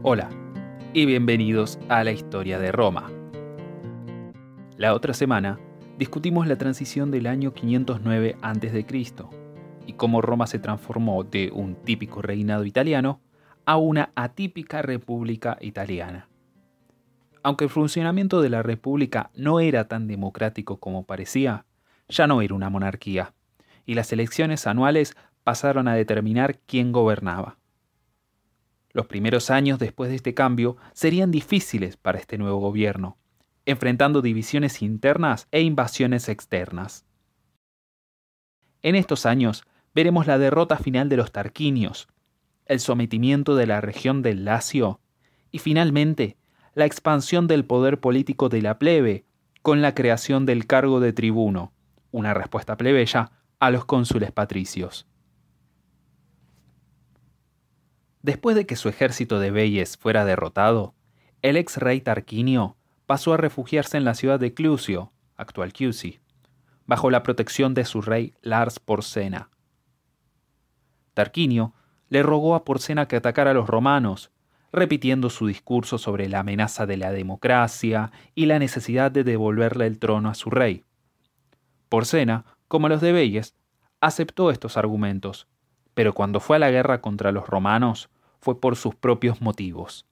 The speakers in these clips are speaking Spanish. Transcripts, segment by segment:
Hola y bienvenidos a la historia de Roma. La otra semana discutimos la transición del año 509 a.C. y cómo Roma se transformó de un típico reinado italiano a una atípica república italiana. Aunque el funcionamiento de la república no era tan democrático como parecía, ya no era una monarquía, y las elecciones anuales pasaron a determinar quién gobernaba. Los primeros años después de este cambio serían difíciles para este nuevo gobierno, enfrentando divisiones internas e invasiones externas. En estos años veremos la derrota final de los tarquinios, el sometimiento de la región del Lacio y finalmente la expansión del poder político de la plebe con la creación del cargo de tribuno, una respuesta plebeya a los cónsules patricios. Después de que su ejército de beyes fuera derrotado, el ex rey Tarquinio pasó a refugiarse en la ciudad de Clusio, actual Chiusi, bajo la protección de su rey Lars Porsena. Tarquinio le rogó a Porsena que atacara a los romanos, repitiendo su discurso sobre la amenaza de la democracia y la necesidad de devolverle el trono a su rey. Porsena, como los de Beyes, aceptó estos argumentos, pero cuando fue a la guerra contra los romanos, fue por sus propios motivos.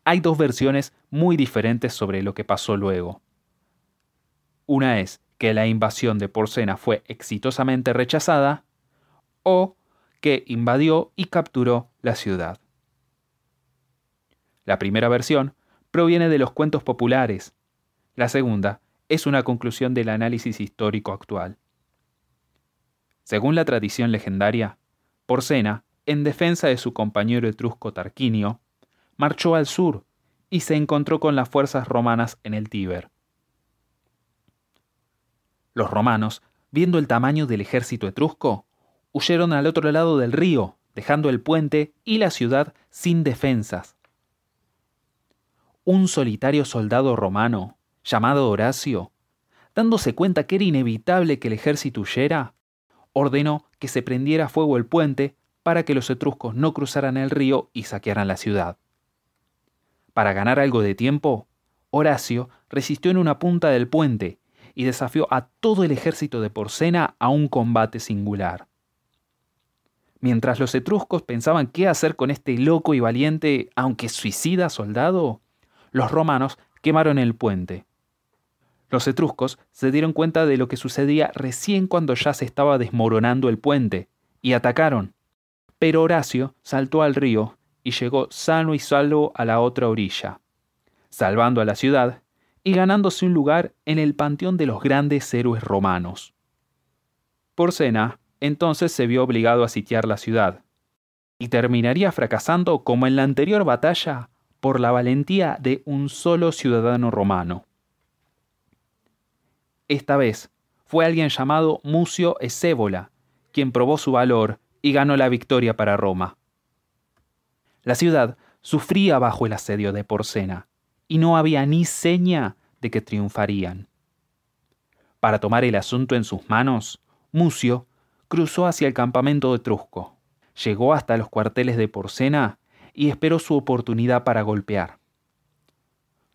Hay dos versiones muy diferentes sobre lo que pasó luego. Una es que la invasión de Porsena fue exitosamente rechazada o que invadió y capturó la ciudad. La primera versión proviene de los cuentos populares. La segunda es una conclusión del análisis histórico actual. Según la tradición legendaria, Porsena, en defensa de su compañero etrusco Tarquinio, marchó al sur y se encontró con las fuerzas romanas en el Tíber. Los romanos, viendo el tamaño del ejército etrusco, huyeron al otro lado del río, dejando el puente y la ciudad sin defensas. Un solitario soldado romano, llamado Horacio, dándose cuenta que era inevitable que el ejército huyera, ordenó que se prendiera fuego el puente para que los etruscos no cruzaran el río y saquearan la ciudad. Para ganar algo de tiempo, Horacio resistió en una punta del puente y desafió a todo el ejército de Porsena a un combate singular. Mientras los etruscos pensaban qué hacer con este loco y valiente, aunque suicida soldado, los romanos quemaron el puente. Los etruscos se dieron cuenta de lo que sucedía recién cuando ya se estaba desmoronando el puente y atacaron. Pero Horacio saltó al río y llegó sano y salvo a la otra orilla, salvando a la ciudad y ganándose un lugar en el panteón de los grandes héroes romanos. Porsena entonces se vio obligado a sitiar la ciudad, y terminaría fracasando como en la anterior batalla por la valentía de un solo ciudadano romano. Esta vez fue alguien llamado Mucio Escévola, quien probó su valor y ganó la victoria para Roma. La ciudad sufría bajo el asedio de Porsena, y no había ni seña de que triunfarían. Para tomar el asunto en sus manos, Mucio cruzó hacia el campamento etrusco, llegó hasta los cuarteles de Porsena y esperó su oportunidad para golpear.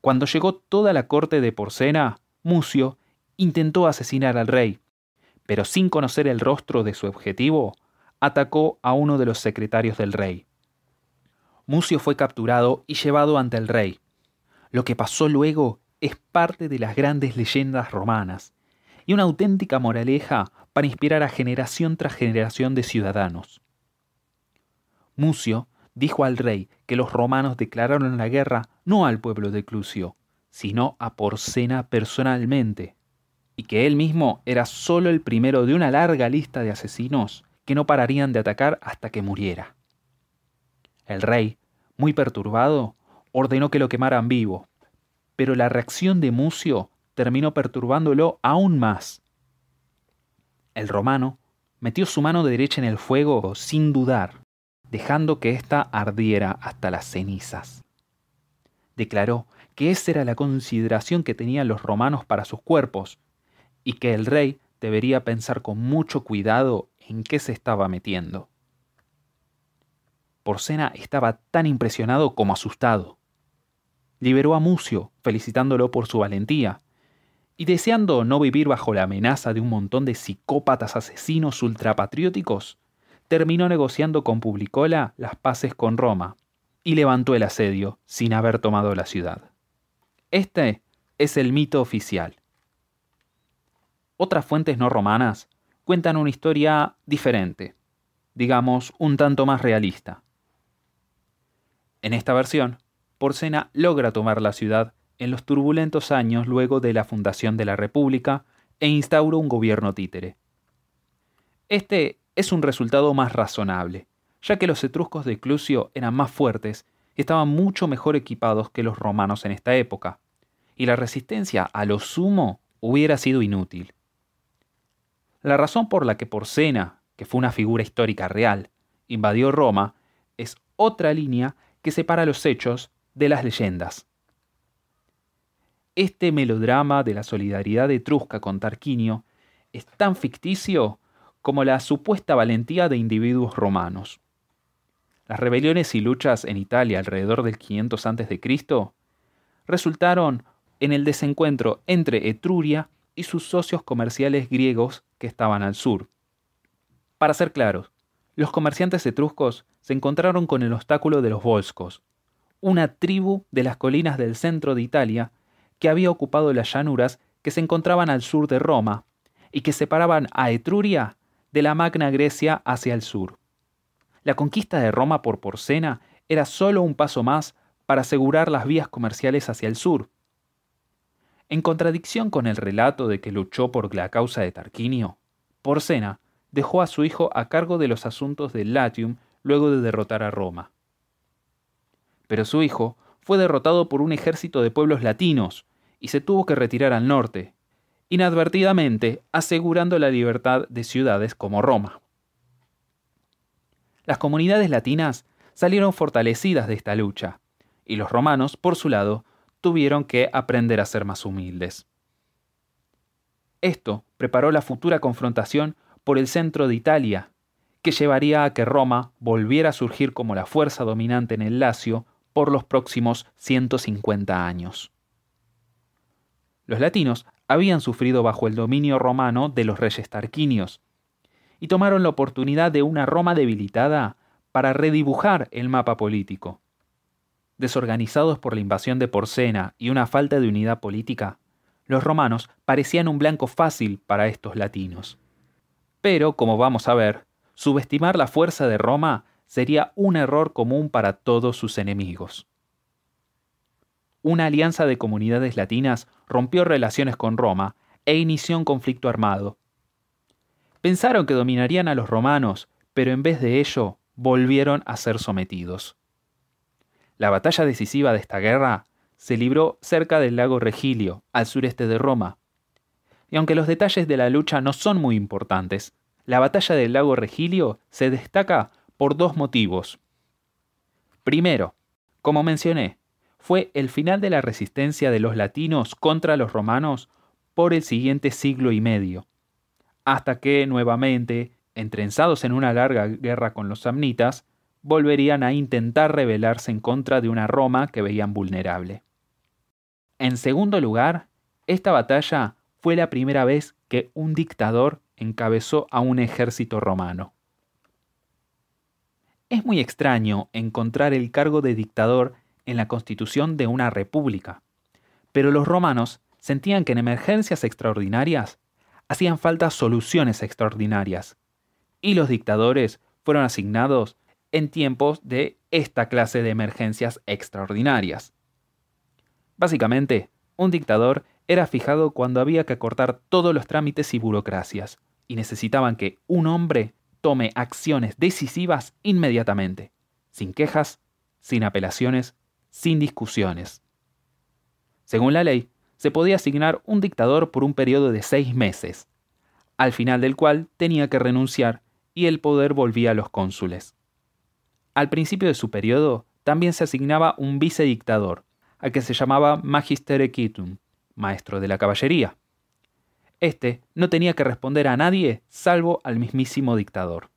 Cuando llegó toda la corte de Porsena, Mucio intentó asesinar al rey, pero sin conocer el rostro de su objetivo, atacó a uno de los secretarios del rey. Mucio fue capturado y llevado ante el rey. Lo que pasó luego es parte de las grandes leyendas romanas y una auténtica moraleja para inspirar a generación tras generación de ciudadanos. Mucio dijo al rey que los romanos declararon la guerra no al pueblo de Clusio, sino a Porsena personalmente, y que él mismo era solo el primero de una larga lista de asesinos que no pararían de atacar hasta que muriera. El rey, muy perturbado, ordenó que lo quemaran vivo, pero la reacción de Mucio terminó perturbándolo aún más. El romano metió su mano derecha en el fuego sin dudar, dejando que ésta ardiera hasta las cenizas. Declaró que esa era la consideración que tenían los romanos para sus cuerpos, y que el rey debería pensar con mucho cuidado en qué se estaba metiendo. Porcena estaba tan impresionado como asustado. Liberó a Mucio, felicitándolo por su valentía, y deseando no vivir bajo la amenaza de un montón de psicópatas asesinos ultrapatrióticos, terminó negociando con Publicola las paces con Roma y levantó el asedio sin haber tomado la ciudad. Este es el mito oficial. Otras fuentes no romanas cuentan una historia diferente, digamos un tanto más realista. En esta versión, Porcena logra tomar la ciudad en los turbulentos años luego de la fundación de la República e instaura un gobierno títere. Este es un resultado más razonable, ya que los etruscos de Clusio eran más fuertes y estaban mucho mejor equipados que los romanos en esta época, y la resistencia a lo sumo hubiera sido inútil. La razón por la que Porcena, que fue una figura histórica real, invadió Roma es otra línea que separa los hechos de las leyendas. Este melodrama de la solidaridad etrusca con Tarquinio es tan ficticio como la supuesta valentía de individuos romanos. Las rebeliones y luchas en Italia alrededor del 500 a.C. resultaron en el desencuentro entre Etruria y sus socios comerciales griegos que estaban al sur. Para ser claros, los comerciantes etruscos se encontraron con el obstáculo de los volscos, una tribu de las colinas del centro de Italia que había ocupado las llanuras que se encontraban al sur de Roma y que separaban a Etruria de la Magna Grecia hacia el sur. La conquista de Roma por Porcena era solo un paso más para asegurar las vías comerciales hacia el sur. En contradicción con el relato de que luchó por la causa de Tarquinio, Porcena dejó a su hijo a cargo de los asuntos del Latium luego de derrotar a Roma. Pero su hijo fue derrotado por un ejército de pueblos latinos y se tuvo que retirar al norte, inadvertidamente asegurando la libertad de ciudades como Roma. Las comunidades latinas salieron fortalecidas de esta lucha, y los romanos, por su lado, tuvieron que aprender a ser más humildes. Esto preparó la futura confrontación por el centro de Italia, que llevaría a que Roma volviera a surgir como la fuerza dominante en el Lacio por los próximos 150 años. Los latinos habían sufrido bajo el dominio romano de los reyes tarquinios, y tomaron la oportunidad de una Roma debilitada para redibujar el mapa político. Desorganizados por la invasión de Porcena y una falta de unidad política, los romanos parecían un blanco fácil para estos latinos. Pero, como vamos a ver, subestimar la fuerza de Roma sería un error común para todos sus enemigos. Una alianza de comunidades latinas rompió relaciones con Roma e inició un conflicto armado. Pensaron que dominarían a los romanos, pero en vez de ello, volvieron a ser sometidos. La batalla decisiva de esta guerra se libró cerca del lago Regilio, al sureste de Roma. Y aunque los detalles de la lucha no son muy importantes, la batalla del lago Regilio se destaca por dos motivos. Primero, como mencioné, fue el final de la resistencia de los latinos contra los romanos por el siguiente siglo y medio, hasta que nuevamente, entrenzados en una larga guerra con los samnitas, volverían a intentar rebelarse en contra de una Roma que veían vulnerable. En segundo lugar, esta batalla fue la primera vez que un dictador encabezó a un ejército romano. Es muy extraño encontrar el cargo de dictador en la constitución de una república, pero los romanos sentían que en emergencias extraordinarias hacían falta soluciones extraordinarias, y los dictadores fueron asignados en tiempos de esta clase de emergencias extraordinarias. Básicamente, un dictador era fijado cuando había que acortar todos los trámites y burocracias, y necesitaban que un hombre tome acciones decisivas inmediatamente, sin quejas, sin apelaciones, sin discusiones. Según la ley, se podía asignar un dictador por un periodo de 6 meses, al final del cual tenía que renunciar y el poder volvía a los cónsules. Al principio de su periodo también se asignaba un vicedictador, al que se llamaba Magister Equitum, maestro de la caballería. Este no tenía que responder a nadie salvo al mismísimo dictador.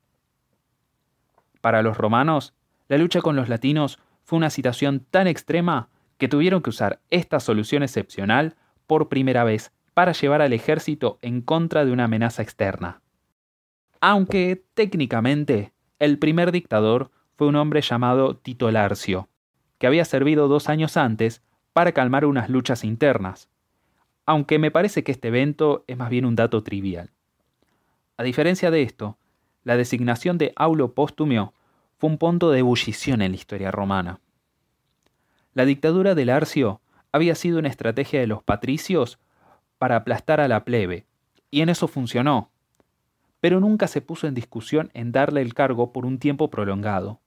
Para los romanos, La lucha con los latinos fue una situación tan extrema que tuvieron que usar esta solución excepcional por primera vez para llevar al ejército en contra de una amenaza externa. Aunque, técnicamente, el primer dictador fue un hombre llamado Tito Larcio, que había servido 2 años antes para calmar unas luchas internas, aunque me parece que este evento es más bien un dato trivial. A diferencia de esto, la designación de Aulo Postumio fue un punto de ebullición en la historia romana. La dictadura de Larcio había sido una estrategia de los patricios para aplastar a la plebe, y en eso funcionó, pero nunca se puso en discusión en darle el cargo por un tiempo prolongado.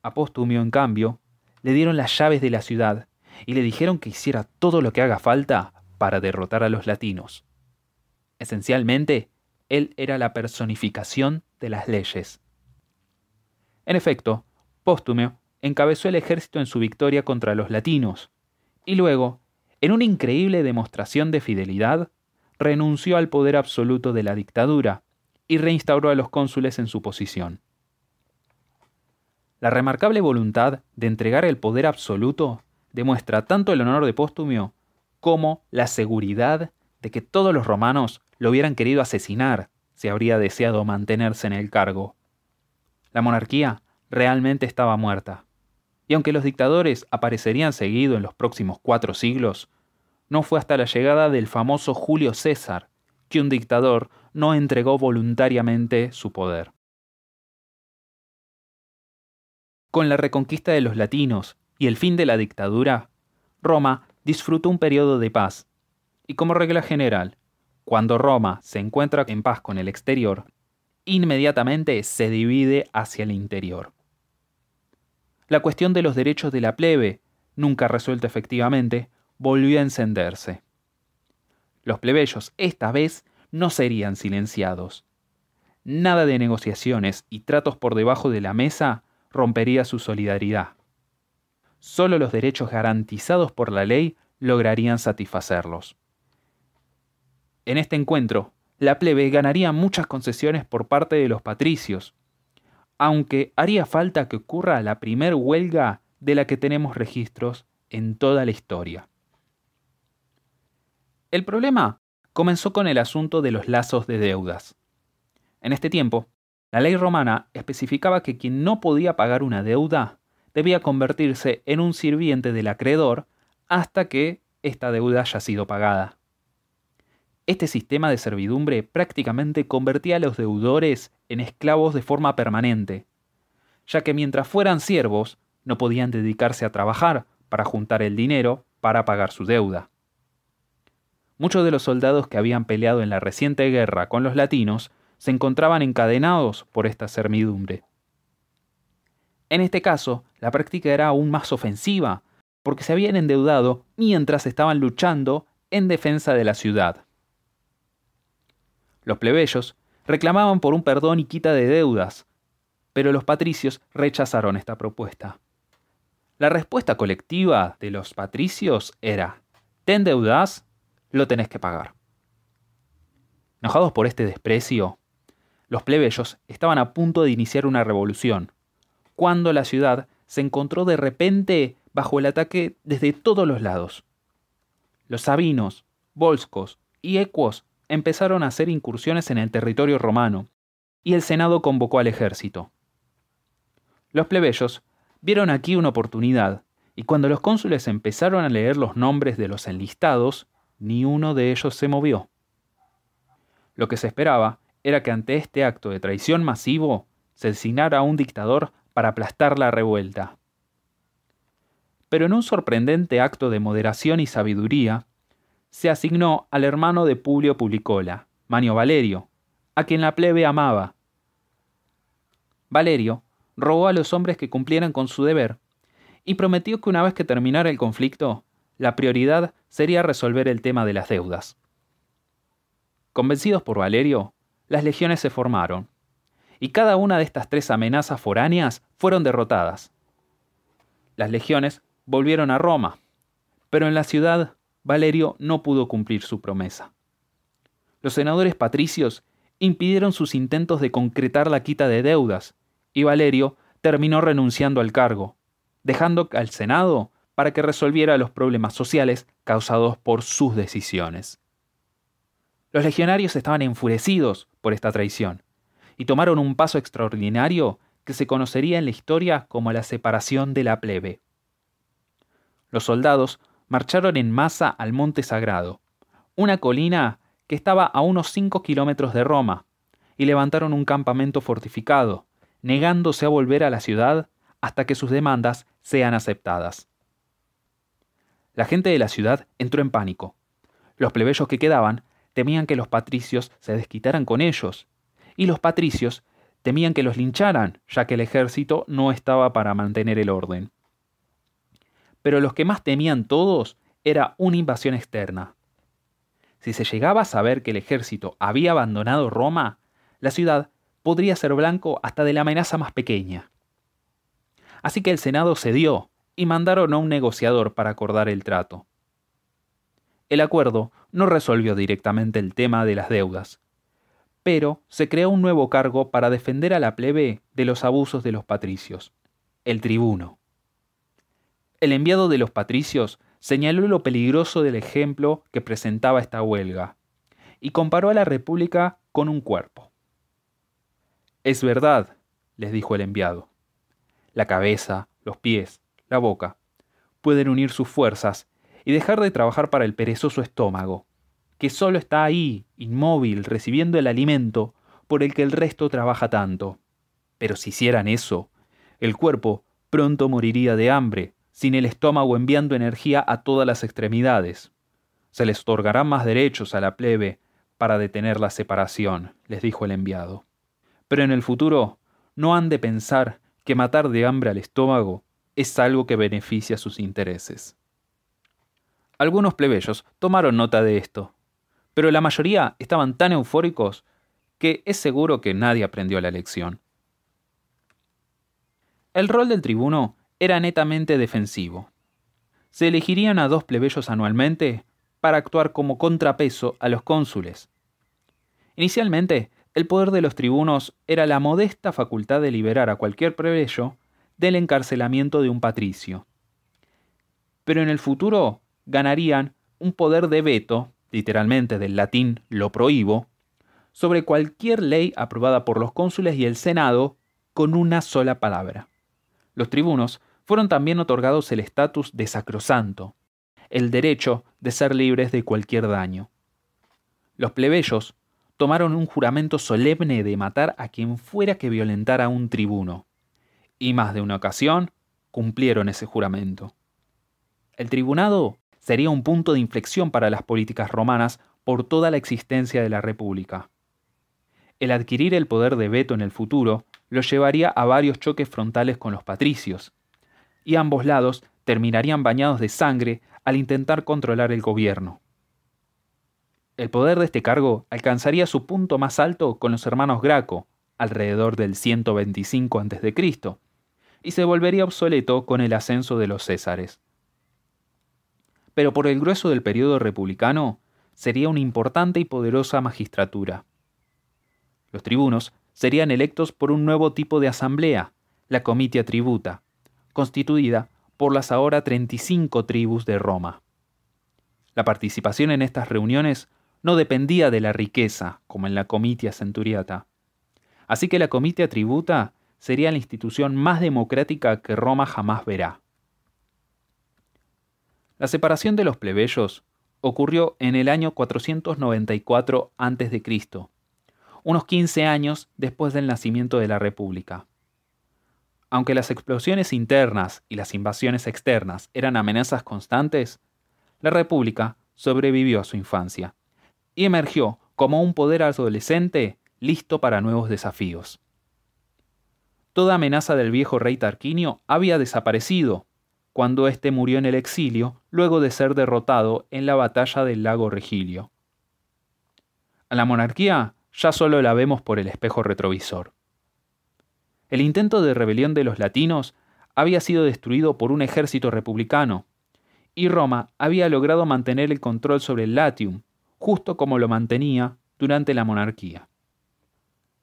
A Postumio, en cambio, le dieron las llaves de la ciudad y le dijeron que hiciera todo lo que haga falta para derrotar a los latinos. Esencialmente, él era la personificación de las leyes. En efecto, Postumio encabezó el ejército en su victoria contra los latinos, y luego, en una increíble demostración de fidelidad, renunció al poder absoluto de la dictadura y reinstauró a los cónsules en su posición. La remarcable voluntad de entregar el poder absoluto demuestra tanto el honor de Postumio como la seguridad de que todos los romanos lo hubieran querido asesinar si habría deseado mantenerse en el cargo. La monarquía realmente estaba muerta, y aunque los dictadores aparecerían seguido en los próximos 4 siglos, no fue hasta la llegada del famoso Julio César que un dictador no entregó voluntariamente su poder. Con la reconquista de los latinos y el fin de la dictadura, Roma disfrutó un periodo de paz, y como regla general, cuando Roma se encuentra en paz con el exterior, inmediatamente se divide hacia el interior. La cuestión de los derechos de la plebe, nunca resuelta efectivamente, volvió a encenderse. Los plebeyos, esta vez, no serían silenciados. Nada de negociaciones y tratos por debajo de la mesa rompería su solidaridad. Solo los derechos garantizados por la ley lograrían satisfacerlos. En este encuentro, la plebe ganaría muchas concesiones por parte de los patricios, aunque haría falta que ocurra la primer huelga de la que tenemos registros en toda la historia. El problema comenzó con el asunto de los lazos de deudas. En este tiempo, la ley romana especificaba que quien no podía pagar una deuda debía convertirse en un sirviente del acreedor hasta que esta deuda haya sido pagada. Este sistema de servidumbre prácticamente convertía a los deudores en esclavos de forma permanente, ya que mientras fueran siervos no podían dedicarse a trabajar para juntar el dinero para pagar su deuda. Muchos de los soldados que habían peleado en la reciente guerra con los latinos se encontraban encadenados por esta servidumbre. En este caso, la práctica era aún más ofensiva, porque se habían endeudado mientras estaban luchando en defensa de la ciudad. Los plebeyos reclamaban por un perdón y quita de deudas, pero los patricios rechazaron esta propuesta. La respuesta colectiva de los patricios era: ¿te endeudás? Lo tenés que pagar. Enojados por este desprecio, los plebeyos estaban a punto de iniciar una revolución, cuando la ciudad se encontró de repente bajo el ataque desde todos los lados. Los sabinos, volscos y ecuos empezaron a hacer incursiones en el territorio romano, y el Senado convocó al ejército. Los plebeyos vieron aquí una oportunidad, y cuando los cónsules empezaron a leer los nombres de los enlistados, ni uno de ellos se movió. Lo que se esperaba era que ante este acto de traición masivo se designara a un dictador para aplastar la revuelta. Pero en un sorprendente acto de moderación y sabiduría, se asignó al hermano de Publio Publicola, Manio Valerio, a quien la plebe amaba. Valerio rogó a los hombres que cumplieran con su deber y prometió que una vez que terminara el conflicto, la prioridad sería resolver el tema de las deudas. Convencidos por Valerio, las legiones se formaron, y cada una de estas 3 amenazas foráneas fueron derrotadas. Las legiones volvieron a Roma, pero en la ciudad Valerio no pudo cumplir su promesa. Los senadores patricios impidieron sus intentos de concretar la quita de deudas, y Valerio terminó renunciando al cargo, dejando al Senado para que resolviera los problemas sociales causados por sus decisiones. Los legionarios estaban enfurecidos por esta traición y tomaron un paso extraordinario que se conocería en la historia como la separación de la plebe. Los soldados marcharon en masa al Monte Sagrado, una colina que estaba a unos 5 kilómetros de Roma, y levantaron un campamento fortificado, negándose a volver a la ciudad hasta que sus demandas sean aceptadas. La gente de la ciudad entró en pánico. Los plebeyos que quedaban temían que los patricios se desquitaran con ellos, y los patricios temían que los lincharan, ya que el ejército no estaba para mantener el orden. Pero los que más temían todos era una invasión externa. Si se llegaba a saber que el ejército había abandonado Roma, la ciudad podría ser blanco hasta de la amenaza más pequeña. Así que el Senado cedió y mandaron a un negociador para acordar el trato. El acuerdo no resolvió directamente el tema de las deudas, pero se creó un nuevo cargo para defender a la plebe de los abusos de los patricios, el tribuno. El enviado de los patricios señaló lo peligroso del ejemplo que presentaba esta huelga y comparó a la república con un cuerpo. «Es verdad», les dijo el enviado. «La cabeza, los pies, la boca pueden unir sus fuerzas y dejar de trabajar para el perezoso estómago, que solo está ahí, inmóvil, recibiendo el alimento por el que el resto trabaja tanto. Pero si hicieran eso, el cuerpo pronto moriría de hambre, sin el estómago enviando energía a todas las extremidades. Se les otorgarán más derechos a la plebe para detener la separación», les dijo el enviado. «Pero en el futuro no han de pensar que matar de hambre al estómago es algo que beneficia sus intereses». Algunos plebeyos tomaron nota de esto, pero la mayoría estaban tan eufóricos que es seguro que nadie aprendió la lección. El rol del tribuno era netamente defensivo. Se elegirían a 2 plebeyos anualmente para actuar como contrapeso a los cónsules. Inicialmente, el poder de los tribunos era la modesta facultad de liberar a cualquier plebeyo del encarcelamiento de un patricio. Pero en el futuro ganarían un poder de veto, literalmente del latín lo prohíbo, sobre cualquier ley aprobada por los cónsules y el Senado con una sola palabra. Los tribunos fueron también otorgados el estatus de sacrosanto, el derecho de ser libres de cualquier daño. Los plebeyos tomaron un juramento solemne de matar a quien fuera que violentara a un tribuno, y más de una ocasión cumplieron ese juramento. El tribunado sería un punto de inflexión para las políticas romanas por toda la existencia de la República. El adquirir el poder de veto en el futuro los llevaría a varios choques frontales con los patricios, y ambos lados terminarían bañados de sangre al intentar controlar el gobierno. El poder de este cargo alcanzaría su punto más alto con los hermanos Graco, alrededor del 125 a.C., y se volvería obsoleto con el ascenso de los Césares. Pero por el grueso del periodo republicano sería una importante y poderosa magistratura. Los tribunos serían electos por un nuevo tipo de asamblea, la comitia tributa, constituida por las ahora 35 tribus de Roma. La participación en estas reuniones no dependía de la riqueza, como en la comitia centuriata. Así que la comitia tributa sería la institución más democrática que Roma jamás verá. La separación de los plebeyos ocurrió en el año 494 a.C., unos 15 años después del nacimiento de la República. Aunque las explosiones internas y las invasiones externas eran amenazas constantes, la República sobrevivió a su infancia y emergió como un poder adolescente listo para nuevos desafíos. Toda amenaza del viejo rey Tarquinio había desaparecido cuando éste murió en el exilio luego de ser derrotado en la batalla del lago Regilio. A la monarquía ya solo la vemos por el espejo retrovisor. El intento de rebelión de los latinos había sido destruido por un ejército republicano, y Roma había logrado mantener el control sobre el Latium, justo como lo mantenía durante la monarquía.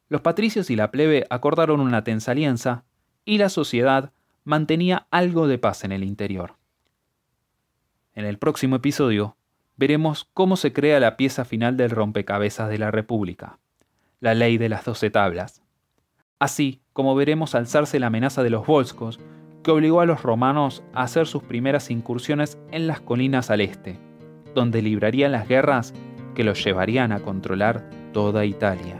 Los patricios y la plebe acordaron una tensa alianza y la sociedad mantenía algo de paz en el interior. En el próximo episodio veremos cómo se crea la pieza final del rompecabezas de la República, la ley de las 12 tablas. Así como veremos alzarse la amenaza de los volscos, que obligó a los romanos a hacer sus primeras incursiones en las colinas al este, donde librarían las guerras que los llevarían a controlar toda Italia.